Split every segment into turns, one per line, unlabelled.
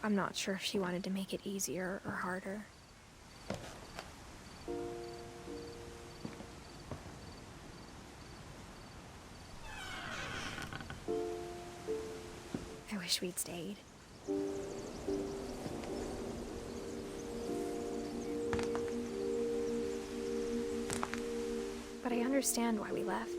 I'm not sure if she wanted to make it easier or harder. I wish we'd stayed. But I understand why we left.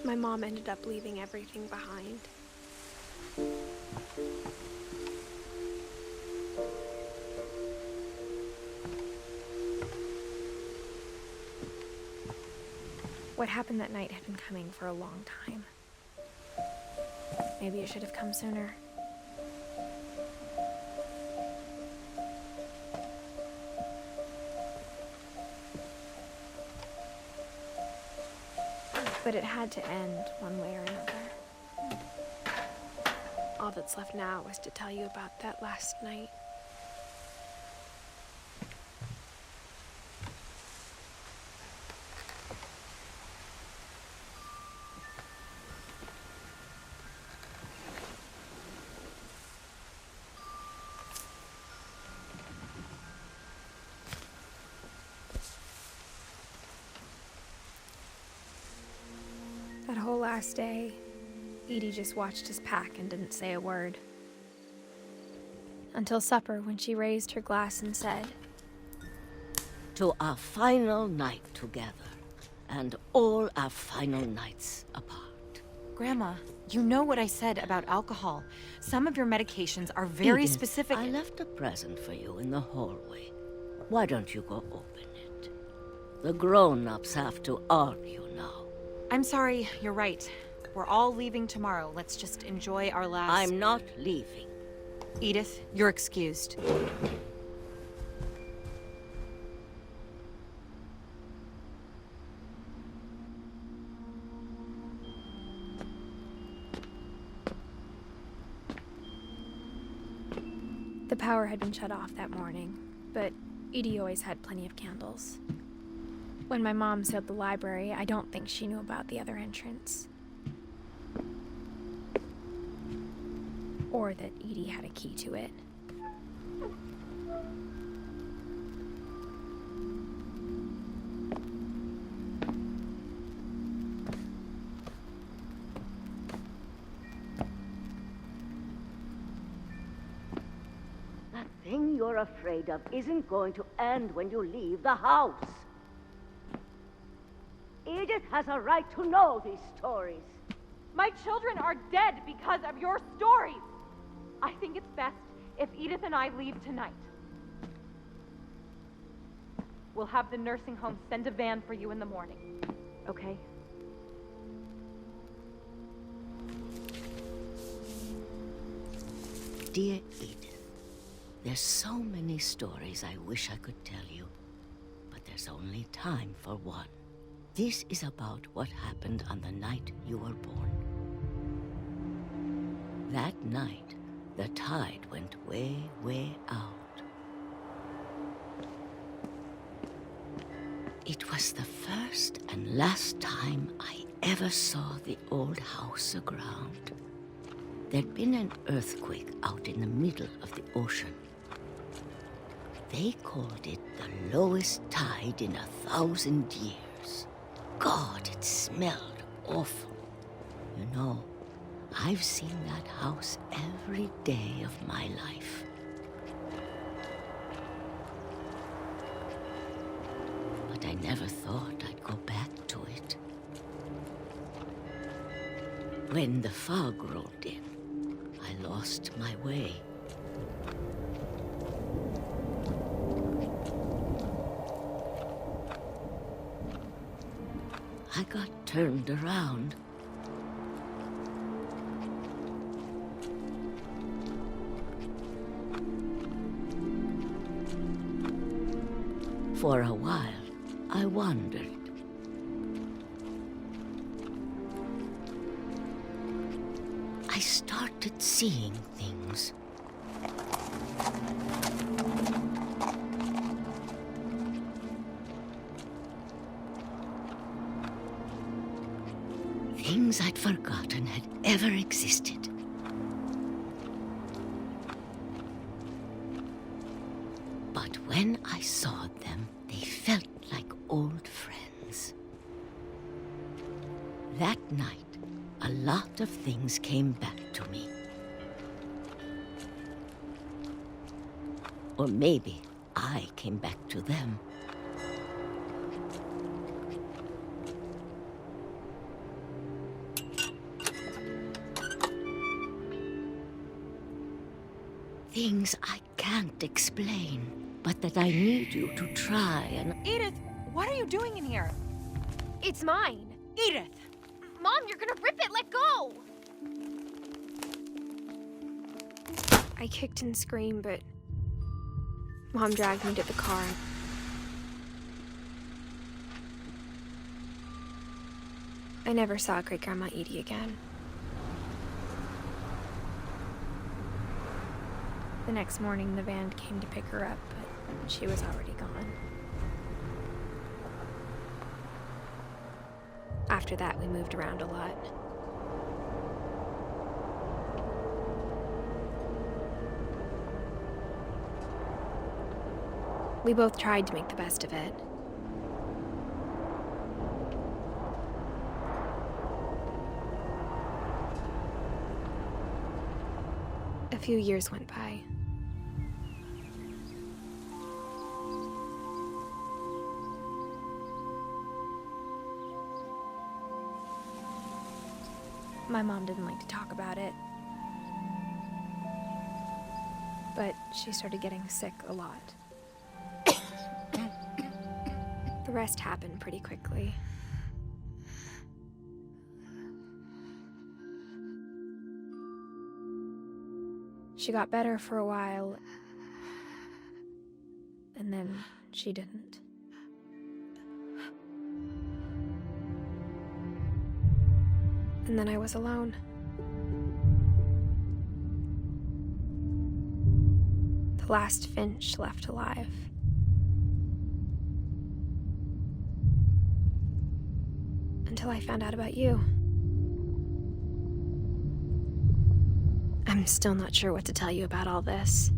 My mom ended up leaving everything behind. What happened that night had been coming for a long time. Maybe it should have come sooner. But it had to end one way or another. All that's left now is to tell you about that last night. That whole last day, Edie just watched us pack and didn't say a word. Until supper, when she raised her glass and said,
"To our final night together, and all our final nights apart."
Grandma, you know what I said about alcohol. Some of your medications are very
Edith,
specific.
I left a present for you in the hallway. Why don't you go open it? The grown-ups have to argue now.
I'm sorry, you're right. We're all leaving tomorrow. Let's just enjoy our last...
I'm not leaving.
Edith, you're excused.
the power had been shut off that morning, but Edie always had plenty of candles. When my mom sealed the library, I don't think she knew about the other entrance. Or that Edie had a key to it.
That thing you're afraid of isn't going to end when you leave the house. Edith has a right to know these stories.
My children are dead because of your stories. I think it's best if Edith and I leave tonight. We'll have the nursing home send a van for you in the morning, okay?
Dear Edith, there's so many stories I wish I could tell you, but there's only time for one. This is about what happened on the night you were born. That night, the tide went way, way out. It was the first and last time I ever saw the old house aground. There'd been an earthquake out in the middle of the ocean. They called it the lowest tide in 1,000 years. God, it smelled awful. You know, I've seen that house every day of my life. But I never thought I'd go back to it. When the fog rolled in, I lost my way. I got turned around. For a while, I wandered. I started seeing things. Things I'd forgotten had ever existed. But when I saw them, they felt like old friends. That night, a lot of things came back to me. Or maybe I came back to them. Things I can't explain, but that I need you to try and...
Edith, what are you doing in here?
It's mine.
Edith!
Mom, you're gonna rip it! Let go! I kicked and screamed, but Mom dragged me to the car. I never saw Great-Grandma Edie again. The next morning, the van came to pick her up, but she was already gone. After that, we moved around a lot. We both tried to make the best of it. A few years went by. My mom didn't like to talk about it. But she started getting sick a lot. The rest happened pretty quickly. She got better for a while, and then she didn't. And then I was alone. The last Finch left alive. Until I found out about you. I'm still not sure what to tell you about all this.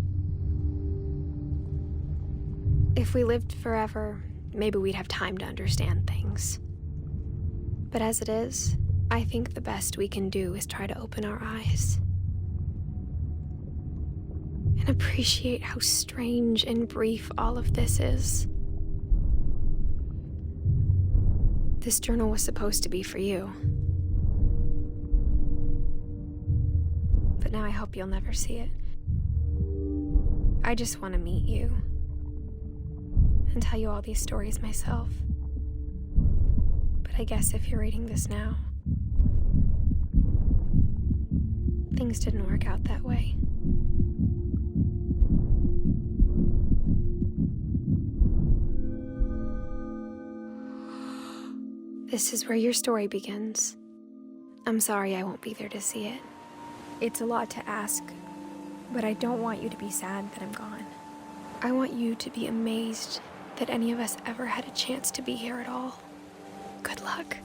If we lived forever, maybe we'd have time to understand things. But as it is, I think the best we can do is try to open our eyes. And appreciate how strange and brief all of this is. This journal was supposed to be for you. But now I hope you'll never see it. I just want to meet you. And tell you all these stories myself. But I guess if you're reading this now, things didn't work out that way. This is where your story begins. I'm sorry I won't be there to see it. It's a lot to ask, but I don't want you to be sad that I'm gone. I want you to be amazed that any of us ever had a chance to be here at all. Good luck.